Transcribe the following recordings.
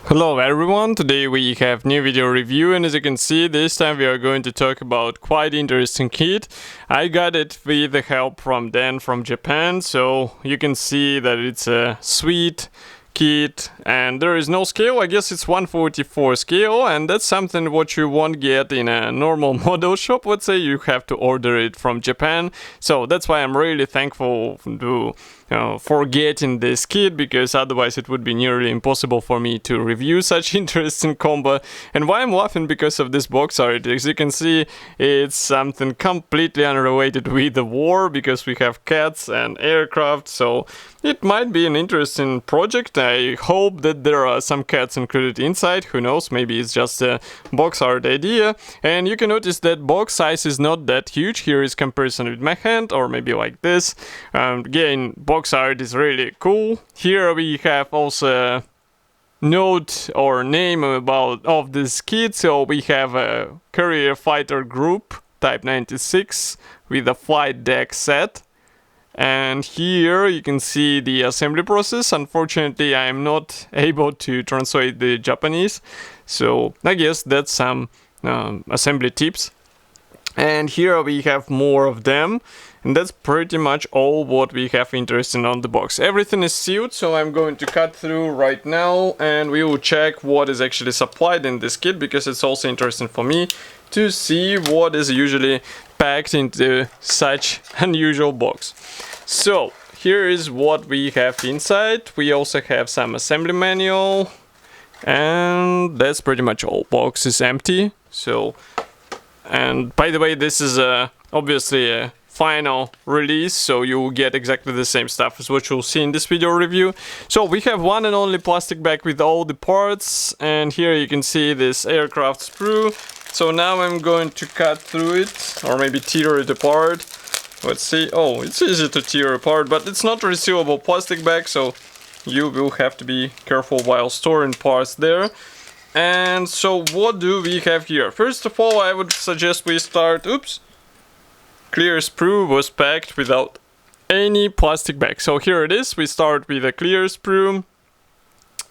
Hello everyone, today we have new video review, and as you can see, this time we are going to talk about quite interesting kit. I got it with the help from Dan from Japan, so you can see that it's a sweet kit and there is no scale. I guess it's 144 scale, and that's something what you won't get in a normal model shop. Let's say you have to order it from Japan, so that's why I'm really thankful for getting this kit, because otherwise it would be nearly impossible for me to review such interesting combo. And why I'm laughing, because of this box art. As you can see, it's something completely unrelated with the war, because we have cats and aircraft, so it might be an interesting project. I hope that there are some cats included inside. Who knows, maybe it's just a box art idea. And you can notice that box size is not that huge. Here is comparison with my hand, or maybe like this. Again, box art is really cool. Here we have also note or name of this kit. So we have a carrier fighter group type 96 with a flight deck set. And here you can see the assembly process. Unfortunately, I am not able to translate the Japanese, so I guess that's some assembly tips. And here we have more of them, and that's pretty much all what we have interesting on the box. Everything is sealed, so I'm going to cut through right now and we will check what is actually supplied in this kit, because it's also interesting for me to see what is usually packed into such unusual box. So here is what we have inside. We also have some assembly manual, and that's pretty much all. Box is empty. So, and by the way, this is obviously a final release, so you will get exactly the same stuff as what you'll see in this video review. So we have one and only plastic bag with all the parts, and here you can see this aircraft sprue. So now I'm going to cut through it, or maybe tear it apart. Let's see. Oh, it's easy to tear apart, but it's not a resealable plastic bag, so you will have to be careful while storing parts there. And so what do we have here? First of all, I would suggest we start... Oops! Clear sprue was packed without any plastic bag. So here it is. We start with a clear sprue.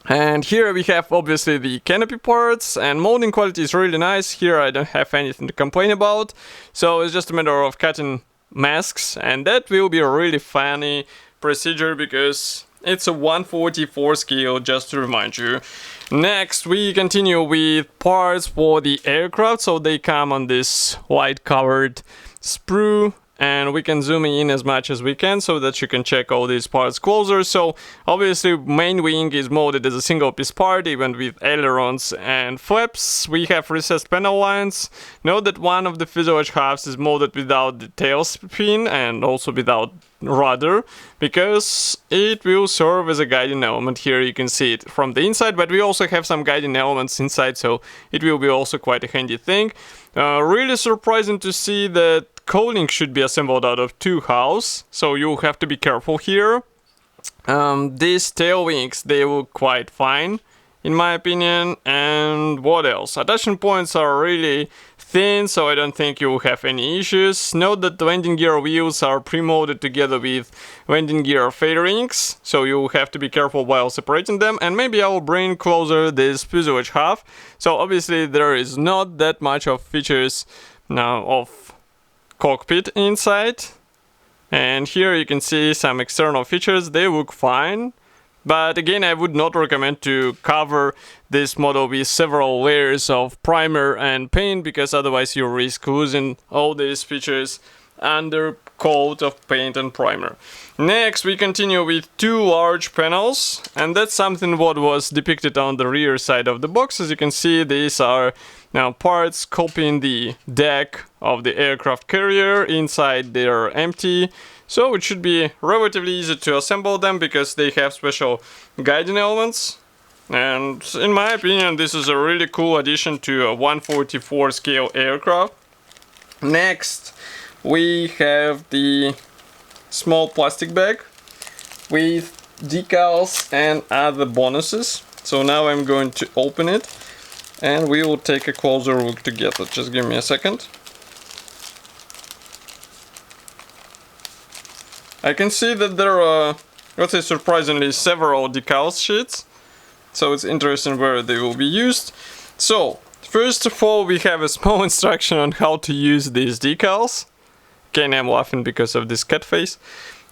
And here we have obviously the canopy parts, and molding quality is really nice. Here I don't have anything to complain about. So it's just a matter of cutting masks, and that will be a really funny procedure because it's a 144 scale, just to remind you. Next we continue with parts for the aircraft. So they come on this white covered sprue, and we can zoom in as much as we can so that you can check all these parts closer. So obviously main wing is molded as a single piece part, even with ailerons and flaps. We have recessed panel lines. Note that one of the fuselage halves is molded without the tail spin and also without rudder, because it will serve as a guiding element. Here you can see it from the inside, but we also have some guiding elements inside, so it will be also quite a handy thing. Really surprising to see that cowling should be assembled out of two hulls, so you have to be careful here. These tail wings, they look quite fine in my opinion. And what else? Attachment points are really thin, so I don't think you will have any issues. Note that the landing gear wheels are pre-molded together with landing gear fairings, so you will have to be careful while separating them. And maybe I will bring closer this fuselage half. So obviously there is not that much of features now of cockpit inside, and here you can see some external features. They look fine, but again, I would not recommend to cover this model with several layers of primer and paint, because otherwise you risk losing all these features under coat of paint and primer. Next we continue with two large panels, and that's something what was depicted on the rear side of the box. As you can see, these are now parts copying the deck of the aircraft carrier. Inside they are empty, so it should be relatively easy to assemble them because they have special guiding elements. And in my opinion, this is a really cool addition to a 144 scale aircraft. Next we have the small plastic bag with decals and other bonuses. So now I'm going to open it and we will take a closer look together. Just give me a second. I can see that there are, let's say, surprisingly several decal sheets. so it's interesting where they will be used. So first of all, we have a small instruction on how to use these decals. Again, I'm laughing because of this cat face.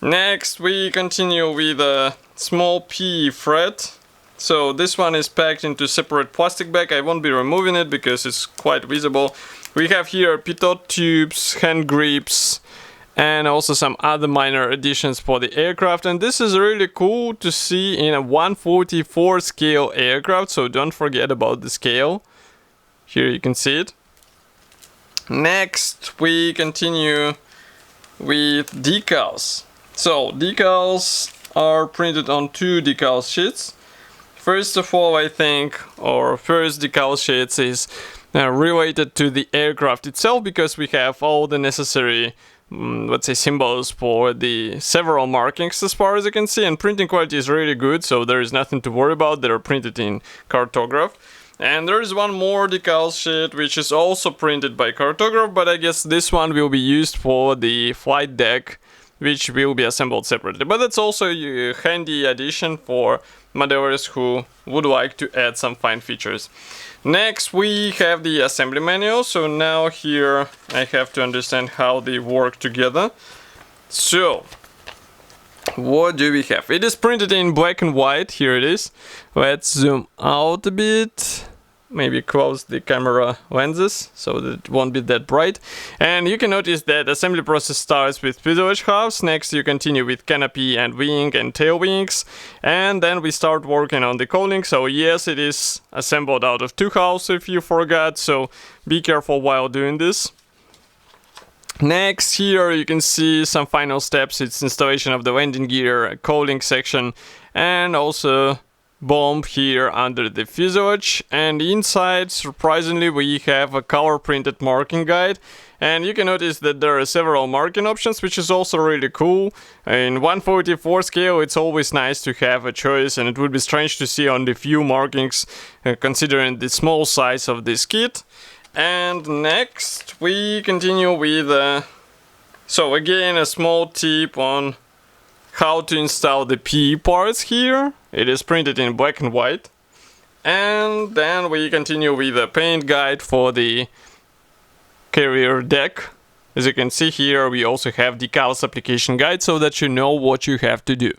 Next, we continue with a small PE thread. So this one is packed into separate plastic bag. I won't be removing it because it's quite visible. We have here pitot tubes, hand grips, and also some other minor additions for the aircraft. And this is really cool to see in a 1/44 scale aircraft, so don't forget about the scale. Here you can see it. Next, we continue with decals. So decals are printed on 2 decal sheets. First of all, I think our first decal sheets is related to the aircraft itself, because we have all the necessary let's say symbols for the several markings as far as you can see, and printing quality is really good, so there is nothing to worry about. They're printed in cartograph. And there is one more decal sheet which is also printed by cartograph, but I guess this one will be used for the flight deck, which will be assembled separately. But that's also a handy addition for modelers who would like to add some fine features. Next, we have the assembly manual. So now here I have to understand how they work together. So what do we have? It is printed in black and white. Here it is. Let's zoom out a bit. Maybe close the camera lenses so that it won't be that bright. And you can notice that assembly process starts with fuselage halves. Next you continue with canopy and wing and tail wings. And then we start working on the cowling. So yes, it is assembled out of 2 halves if you forgot. So be careful while doing this. Next, here you can see some final steps. It's installation of the landing gear, cowling section, and also bomb here under the fuselage. And inside, surprisingly, we have a color printed marking guide, and you can notice that there are several marking options, which is also really cool. In 1/44 scale, it's always nice to have a choice, and it would be strange to see only few markings considering the small size of this kit. And next we continue with so again a small tip on how to install the PE parts here. It is printed in black and white. And then we continue with a paint guide for the carrier deck. As you can see here, we also have Decals application guide so that you know what you have to do.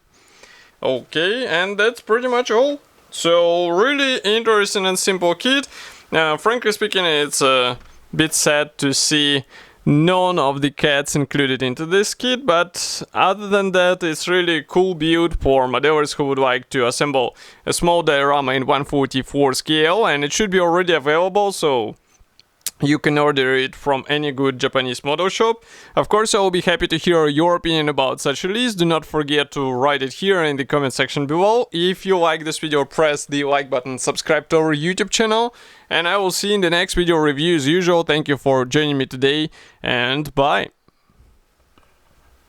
Okay, and that's pretty much all. So really interesting and simple kit. Now, frankly speaking, it's a bit sad to see none of the cats included into this kit, but other than that, it's really a cool build for modelers who would like to assemble a small diorama in 1/44 scale, and it should be already available, so you can order it from any good Japanese model shop. Of course, I will be happy to hear your opinion about such a release. Do not forget to write it here in the comment section below. If you like this video, press the like button, subscribe to our YouTube channel, and I will see you in the next video review as usual. Thank you for joining me today, and bye!